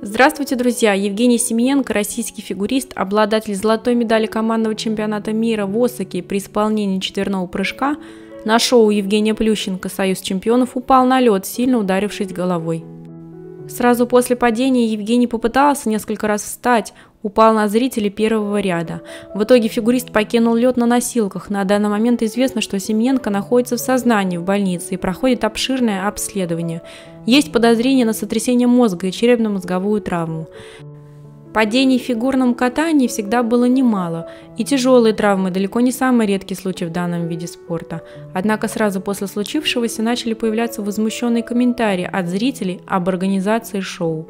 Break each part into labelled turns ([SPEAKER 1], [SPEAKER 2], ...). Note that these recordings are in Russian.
[SPEAKER 1] Здравствуйте, друзья! Евгений Семененко, российский фигурист, обладатель золотой медали командного чемпионата мира в Осаке при исполнении четверного прыжка, на шоу Евгения Плющенко «Союз чемпионов» упал на лед, сильно ударившись головой. Сразу после падения Евгений попытался несколько раз встать, упал на зрителей первого ряда. В итоге фигурист покинул лед на носилках. На данный момент известно, что Семененко находится в сознании в больнице и проходит обширное обследование. Есть подозрение на сотрясение мозга и черепно-мозговую травму. Падений в фигурном катании всегда было немало, и тяжелые травмы далеко не самый редкий случай в данном виде спорта. Однако сразу после случившегося начали появляться возмущенные комментарии от зрителей об организации шоу.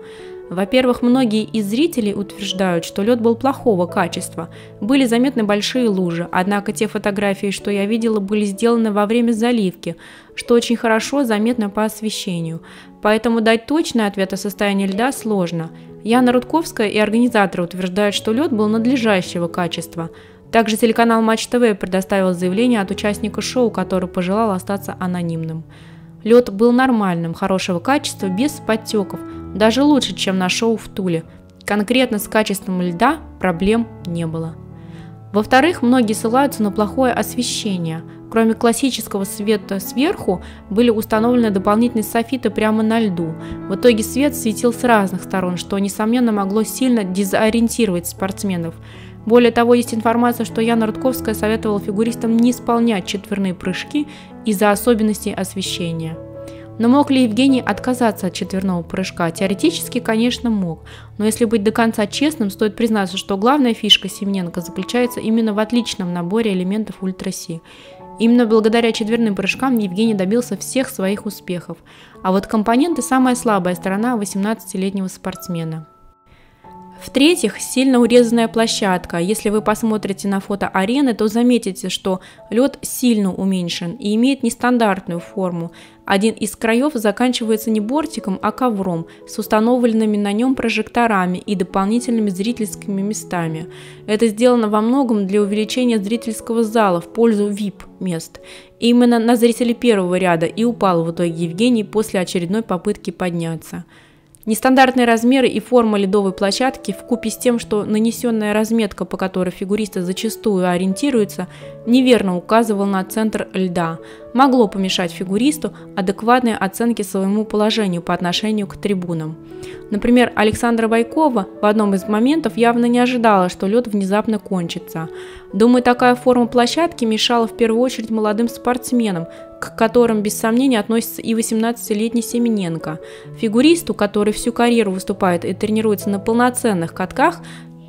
[SPEAKER 1] Во-первых, многие из зрителей утверждают, что лед был плохого качества, были заметны большие лужи, однако те фотографии, что я видела, были сделаны во время заливки, что очень хорошо заметно по освещению. Поэтому дать точный ответ о состоянии льда сложно. Яна Рудковская и организаторы утверждают, что лед был надлежащего качества. Также телеканал Матч ТВ предоставил заявление от участника шоу, который пожелал остаться анонимным. Лед был нормальным, хорошего качества, без подтеков, даже лучше, чем на шоу в Туле. Конкретно с качеством льда проблем не было. Во-вторых, многие ссылаются на плохое освещение. Кроме классического света сверху, были установлены дополнительные софиты прямо на льду. В итоге свет светил с разных сторон, что, несомненно, могло сильно дезориентировать спортсменов. Более того, есть информация, что Яна Рудковская советовала фигуристам не исполнять четверные прыжки из-за особенностей освещения. Но мог ли Евгений отказаться от четверного прыжка? Теоретически, конечно, мог. Но если быть до конца честным, стоит признаться, что главная фишка Семененко заключается именно в отличном наборе элементов ультра-Си. Именно благодаря четверным прыжкам Евгений добился всех своих успехов. А вот компоненты – самая слабая сторона 18-летнего спортсмена. В-третьих, сильно урезанная площадка. Если вы посмотрите на фото арены, то заметите, что лед сильно уменьшен и имеет нестандартную форму. Один из краев заканчивается не бортиком, а ковром с установленными на нем прожекторами и дополнительными зрительскими местами. Это сделано во многом для увеличения зрительского зала в пользу VIP-мест. Именно на зрителей первого ряда и упал в итоге Евгений после очередной попытки подняться. Нестандартные размеры и форма ледовой площадки вкупе с тем, что нанесенная разметка, по которой фигуристы зачастую ориентируются, неверно указывал на центр льда, могло помешать фигуристу адекватной оценке своему положению по отношению к трибунам. Например, Александра Бойкова в одном из моментов явно не ожидала, что лед внезапно кончится. Думаю, такая форма площадки мешала в первую очередь молодым спортсменам, к которым без сомнения относится и 18-летний Семененко. Фигуристу, который всю карьеру выступает и тренируется на полноценных катках,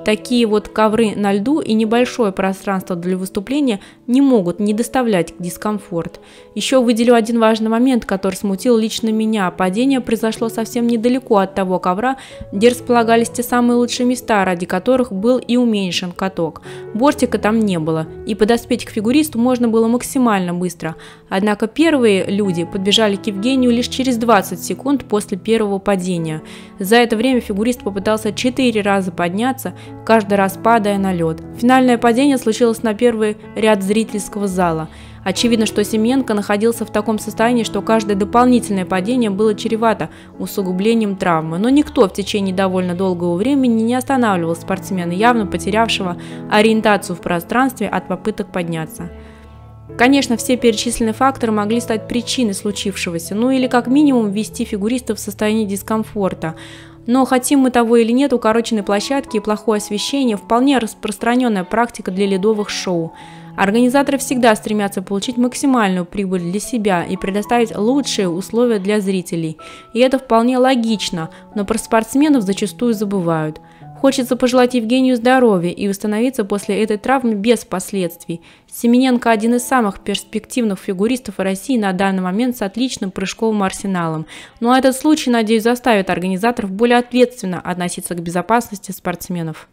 [SPEAKER 1] такие вот ковры на льду и небольшое пространство для выступления не могут не доставлять дискомфорт. Еще выделю один важный момент, который смутил лично меня. Падение произошло совсем недалеко от того ковра, где располагались те самые лучшие места, ради которых был и уменьшен каток. Бортика там не было, и подоспеть к фигуристу можно было максимально быстро. Однако первые люди подбежали к Евгению лишь через 20 секунд после первого падения. За это время фигурист попытался 4 раза подняться, каждый раз падая на лед. Финальное падение случилось на первый ряд зрительского зала. Очевидно, что Семененко находился в таком состоянии, что каждое дополнительное падение было чревато усугублением травмы. Но никто в течение довольно долгого времени не останавливал спортсмена, явно потерявшего ориентацию в пространстве от попыток подняться. Конечно, все перечисленные факторы могли стать причиной случившегося, ну или как минимум ввести фигуристов в состояние дискомфорта. Но хотим мы того или нет, укороченные площадки и плохое освещение – вполне распространенная практика для ледовых шоу. Организаторы всегда стремятся получить максимальную прибыль для себя и предоставить лучшие условия для зрителей. И это вполне логично, но про спортсменов зачастую забывают. Хочется пожелать Евгению здоровья и восстановиться после этой травмы без последствий. Семененко – один из самых перспективных фигуристов России на данный момент с отличным прыжковым арсеналом. Но этот случай, надеюсь, заставит организаторов более ответственно относиться к безопасности спортсменов.